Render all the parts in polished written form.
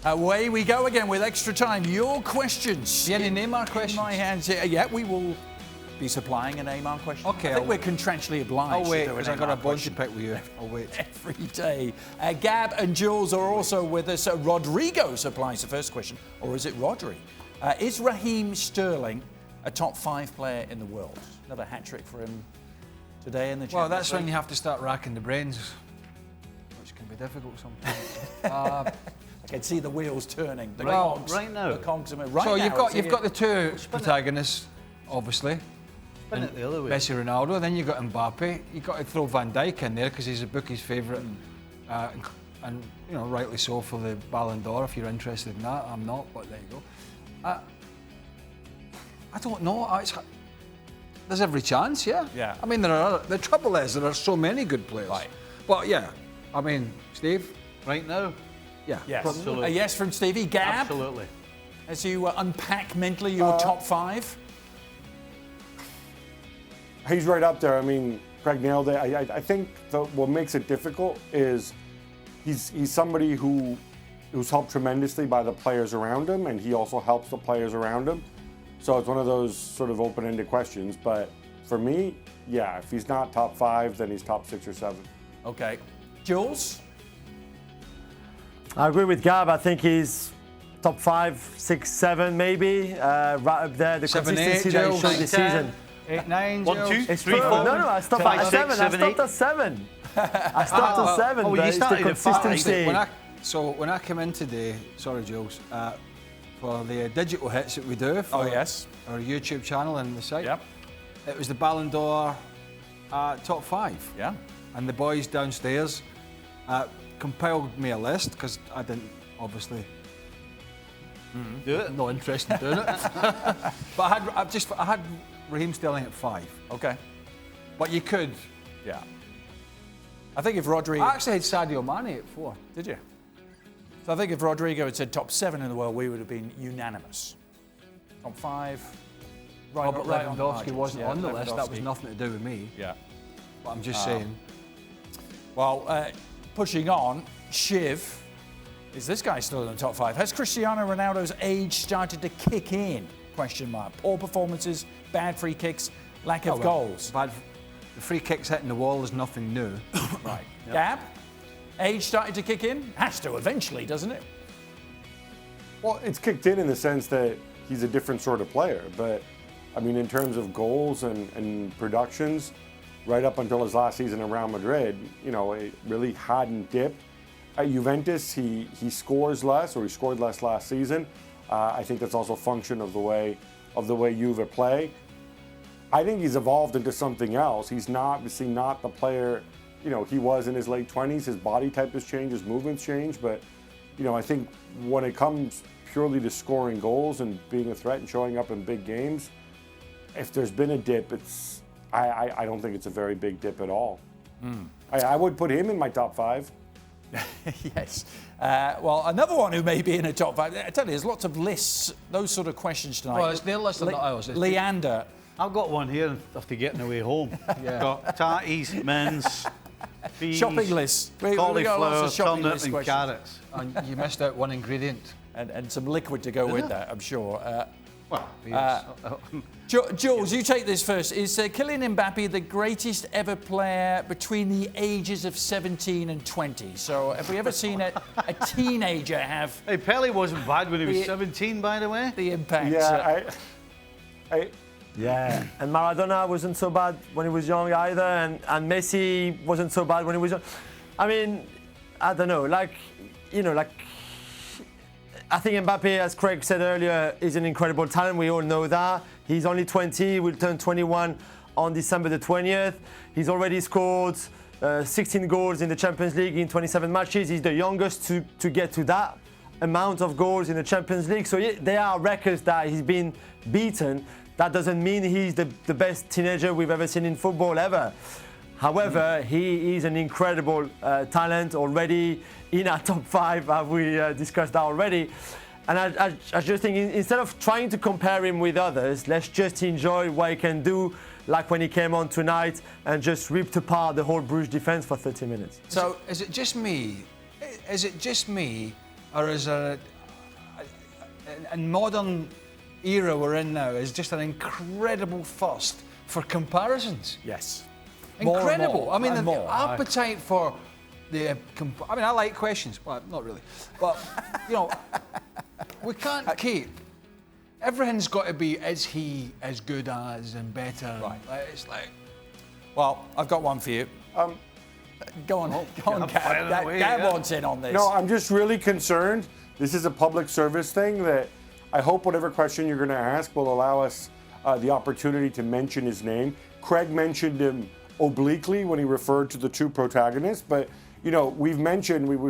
Away we go again with extra time. Your questions. Any Neymar questions? In my hands here. Yeah, we will be supplying a Neymar question. Okay. I think we're contractually obliged. I'll wait, to do because a I've got a Neymar bunch to question pick with you. I'll wait. every day. Gab and Jules are also with us. Rodrigo supplies the first question, or is it Rodri? Is Raheem Sterling a top 5 player in the world? Another hat-trick for him today in the Champions Well, that's League. when you have to start racking the brains, which can be difficult sometimes. I can see the wheels turning. The Well, cogs, right now. The cogs are right So now. you've got the two protagonists, obviously. Spin it the other way. Messi, Ronaldo. Then you've got Mbappe. You've got to throw Van Dijk in there because he's a bookie's favourite, and you know, rightly so for the Ballon d'Or. If you're interested in that, I'm not, but there you go. I don't know. There's every chance, yeah. Yeah. I mean, the trouble is there are so many good players. Right. But yeah, I mean, Steve. Right now? Yeah. Yes. Absolutely. A yes from Stevie. Gab, Absolutely. as you unpack mentally your top 5. He's right up there. I mean, Craig nailed it. I think what makes it difficult is he's somebody who's helped tremendously by the players around him, and he also helps the players around him. So it's one of those sort of open-ended questions. But for me, yeah, if he's not top 5, then he's top 6 or 7. Okay. Jules? I agree with Gab. I think he's top 5, 6, 7 maybe. Right up there. The 7, consistency 8, that he Jules. showed this 10. season. 8, 9, 1, Jules. 2, It's 3, true. 4. No, I stopped 5, at 6, 7. I 7, stopped 8. at 7. I stopped at 7. oh, you but it's the started at 5. consistency. When I came in today, sorry Jules, for the digital hits that we do for yes. our YouTube channel and the site, Yep. it was the Ballon d'Or top 5. Yeah. And the boys downstairs compiled me a list because I didn't, obviously, Do it. no interest in doing it. But I had Raheem Sterling at 5. Okay. But you could. Yeah. I think if Rodrigo... I actually had Sadio Mane at 4. Did you? So I think if Rodrigo had said top 7 in the world, we would have been unanimous. Top 5. Right, Robert right on the Lewandowski margins. wasn't Yeah, on the list. That was Lewandowski. nothing to do with me. Yeah. But I'm just saying. Well, pushing on, Shiv, is this guy still in the top 5? Has Cristiano Ronaldo's age started to kick in? Question mark. Poor performances, bad free kicks, lack of goals. Bad. The free kicks hitting the wall is nothing new. Right. Gab, age started to kick in? Has to eventually, doesn't it? Well, it's kicked in the sense that he's a different sort of player. But, I mean, in terms of goals and productions, right up until his last season in Real Madrid, you know, it really hadn't dipped. At Juventus, he scores less, or he scored less last season. I think that's also a function of the way Juve play. I think he's evolved into something else. He's not the player, you know, he was in his late 20s. His body type has changed, his movements changed. But, you know, I think when it comes purely to scoring goals and being a threat and showing up in big games, if there's been a dip, I don't think it's a very big dip at all. I would put him in my top 5. Yes. Well, another one who may be in the top 5. I tell you, there's lots of lists, those sort of questions tonight. Well, it's their list and not ours. Leander. I've got one here after getting away home. Got tatties, mince, peas, Shopping lists. We got lots cauliflower, of shopping turnip list and questions. carrots. And you missed out one ingredient. And some liquid to go with that, I'm sure. Well, Jules, you take this first. Is Kylian Mbappé the greatest ever player between the ages of 17 and 20? So have we ever seen a teenager have hey, Pelé wasn't bad when he was 17, by the way. the impact? Yeah, Yeah, and Maradona wasn't so bad when he was young either, and Messi wasn't so bad when he was young. I mean, I don't know, I think Mbappé, as Craig said earlier, is an incredible talent. We all know that. He's only 20, will turn 21 on December the 20th. He's already scored 16 goals in the Champions League in 27 matches. He's the youngest to get to that amount of goals in the Champions League. So there are records that he's been beaten. That doesn't mean he's the best teenager we've ever seen in football ever. However, he is an incredible talent already in our top 5, as we discussed that already. And I just think instead of trying to compare him with others, let's just enjoy what he can do, like when he came on tonight and just ripped apart the whole Bruges defence for 30 minutes. So is it just me? or is there in modern era we're in now is just an incredible thirst for comparisons. Yes. Incredible. More, I mean, the more. appetite for the. I mean, I like questions. Well, not really, but you know, we can't keep. Everything's got to be, is he as good as and better? Right. It's like. Well, I've got one for you. Go on, Gab. Gab wants in on this. No, I'm just really concerned. This is a public service thing that I hope whatever question you're going to ask will allow us the opportunity to mention his name. Craig mentioned him obliquely when he referred to the two protagonists, but you know, we've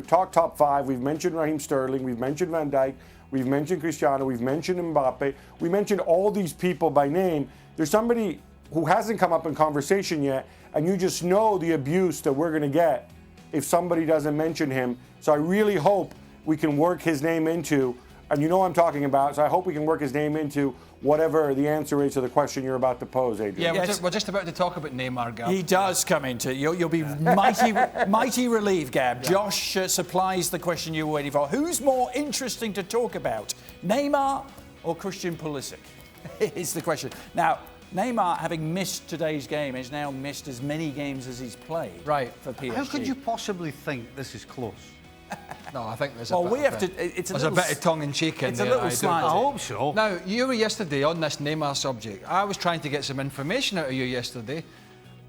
talked top five, we've mentioned Raheem Sterling, we've mentioned Van Dijk, we've mentioned Cristiano, we've mentioned Mbappe, we mentioned all these people by name. There's somebody who hasn't come up in conversation yet, and you just know the abuse that we're going to get if somebody doesn't mention him. So I really hope we can work his name into, and you know what I'm talking about, so I hope we can work his name into whatever the answer is to the question you're about to pose, Adrian. Yeah, we're just about to talk about Neymar, Gab. He does come into. You'll be mighty relieved, Gab. Yeah. Josh supplies the question you were waiting for. Who's more interesting to talk about, Neymar or Christian Pulisic? Is the question. Now, Neymar, having missed today's game, has now missed as many games as he's played. Right. For PSG. How could you possibly think this is close? No, I think there's well, a bit we have to. It's a there's a bit of tongue-in-cheek in it's there. It's a little slant. I hope so. Now, you were yesterday on this Neymar subject. I was trying to get some information out of you yesterday,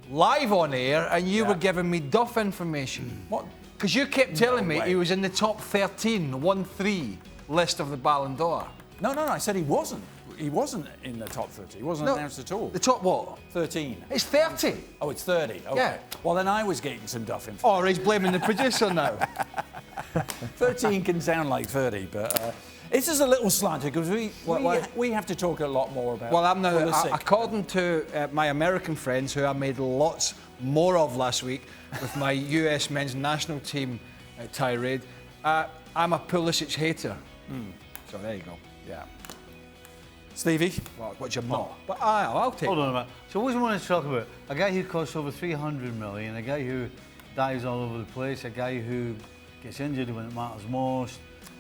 live on air, and you were giving me duff information. What? Because you kept telling me he was in the top 13, 1-3 list of the Ballon d'Or. No. I said he wasn't. He wasn't in the top 30. He wasn't announced at all. The top what? 13. It's 30. Oh, it's 30. Okay. Yeah. Well, then I was getting some duff information. Oh, he's blaming the producer now. 13 can sound like 30, but this is a little slanted because we have to talk a lot more about. Well, I'm now, Pulisic. according to my American friends, who I made lots more of last week with my US men's national team tirade, I'm a Pulisic hater. So there you go. Yeah. Stevie? Well, which I'm not. But I'll take Hold on a minute. So what do you want to talk about? A guy who costs over 300 million, a guy who dives all over the place, a guy who gets injured when it matters most,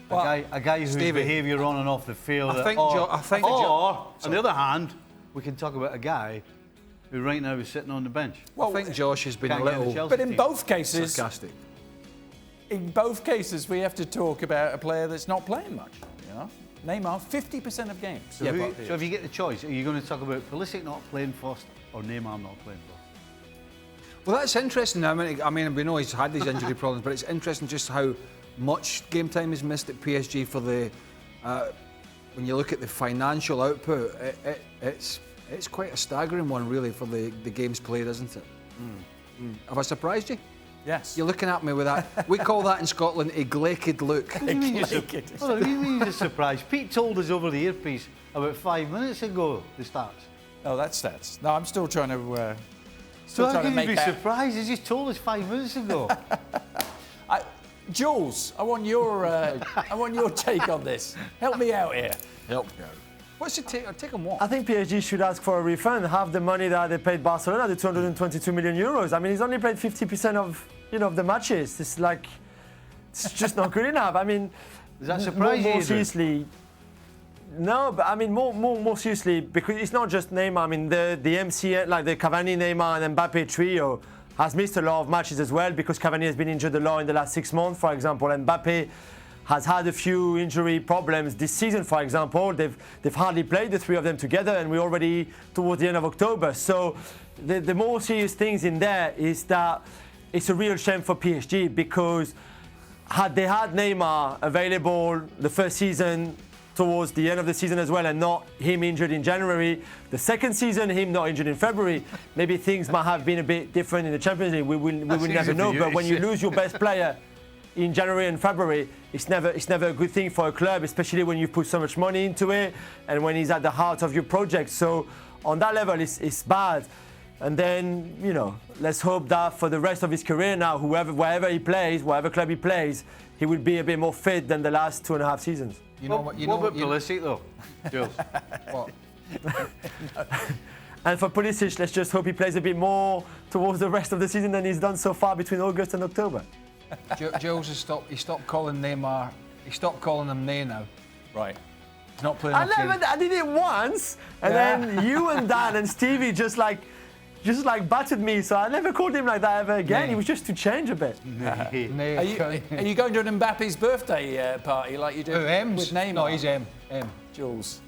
a guy whose behaviour on and off the field. On the other hand, we can talk about a guy who right now is sitting on the bench. Well, I think Josh has been a little. But in both cases, sarcastic. In both cases, we have to talk about a player that's not playing much. You know, Neymar, 50% of games. So, so if you get the choice, are you going to talk about Pulisic not playing first or Neymar not playing first? Well, that's interesting. I mean, we know he's had these injury problems, but it's interesting just how much game time he's missed at PSG for the. When you look at the financial output, it's quite a staggering one, really, for the games played, isn't it? Have I surprised you? Yes. You're looking at me with that. We call that in Scotland a glaked look. What do you mean you're surprised? Pete told us over the earpiece about 5 minutes ago the stats. Oh, that's stats. No, I'm still trying to. So how can you be surprised? He just told us 5 minutes ago. Jules, I want your take on this. Help me out here. Help me out. What's it take? Take on what? I think PSG should ask for a refund, half the money that they paid Barcelona, the 222 million euros. I mean, he's only played 50% of the matches. It's just not good enough. I mean, does that surprise you? More seriously, no, but I mean more seriously, because it's not just Neymar. I mean, the MCN, like the Cavani, Neymar, and Mbappe trio has missed a lot of matches as well because Cavani has been injured a lot in the last 6 months, for example, and Mbappe has had a few injury problems this season, for example. They've hardly played, the three of them together, and we're already towards the end of October. So the more serious things in there is that it's a real shame for PSG because had they had Neymar available the first season towards the end of the season as well and not him injured in January, the second season him not injured in February, maybe things might have been a bit different in the Champions League. We will never know. But when you lose your best player in January and February, it's never a good thing for a club, especially when you've put so much money into it and when he's at the heart of your project. So on that level, it's bad. And then, you know, let's hope that for the rest of his career now, wherever he plays, whatever club he plays, he will be a bit more fit than the last 2.5 seasons. What about Pulisic, though? Jules? What? And for Pulisic, let's just hope he plays a bit more towards the rest of the season than he's done so far between August and October. Jules has stopped calling Neymar He stopped calling him Nay now. Right. He's not playing. I did it once, and then you and Dan and Stevie just like battered me, so I never called him like that ever again. Nay. It was just to change a bit. Nay. Are you going to an Mbappe's birthday party like you did with Neymar? No, he's M. Jules.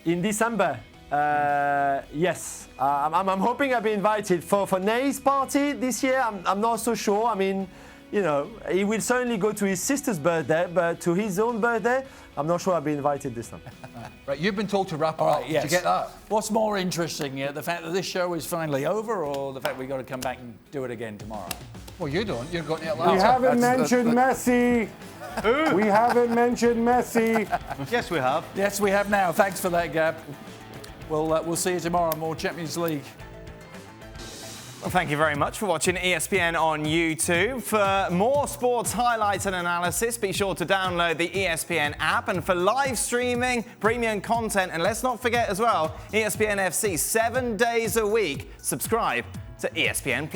In December, yes. I'm hoping I'll be invited for Ney's party this year. I'm not so sure. I mean, you know, he will certainly go to his sister's birthday, but to his own birthday, I'm not sure I'll be invited this time. Right, you've been told to wrap up. Right, yes. Did you get that? What's more interesting, the fact that this show is finally over, or the fact we've got to come back and do it again tomorrow? Well, you don't. You're going to We haven't mentioned Messi. We haven't mentioned Messi. Yes, we have. Yes, we have now. Thanks for that, Gab. We'll see you tomorrow. More Champions League. Well, thank you very much for watching ESPN on YouTube. For more sports highlights and analysis, be sure to download the ESPN app. And for live streaming, premium content, and let's not forget as well, ESPNFC 7 days a week. Subscribe to ESPN+.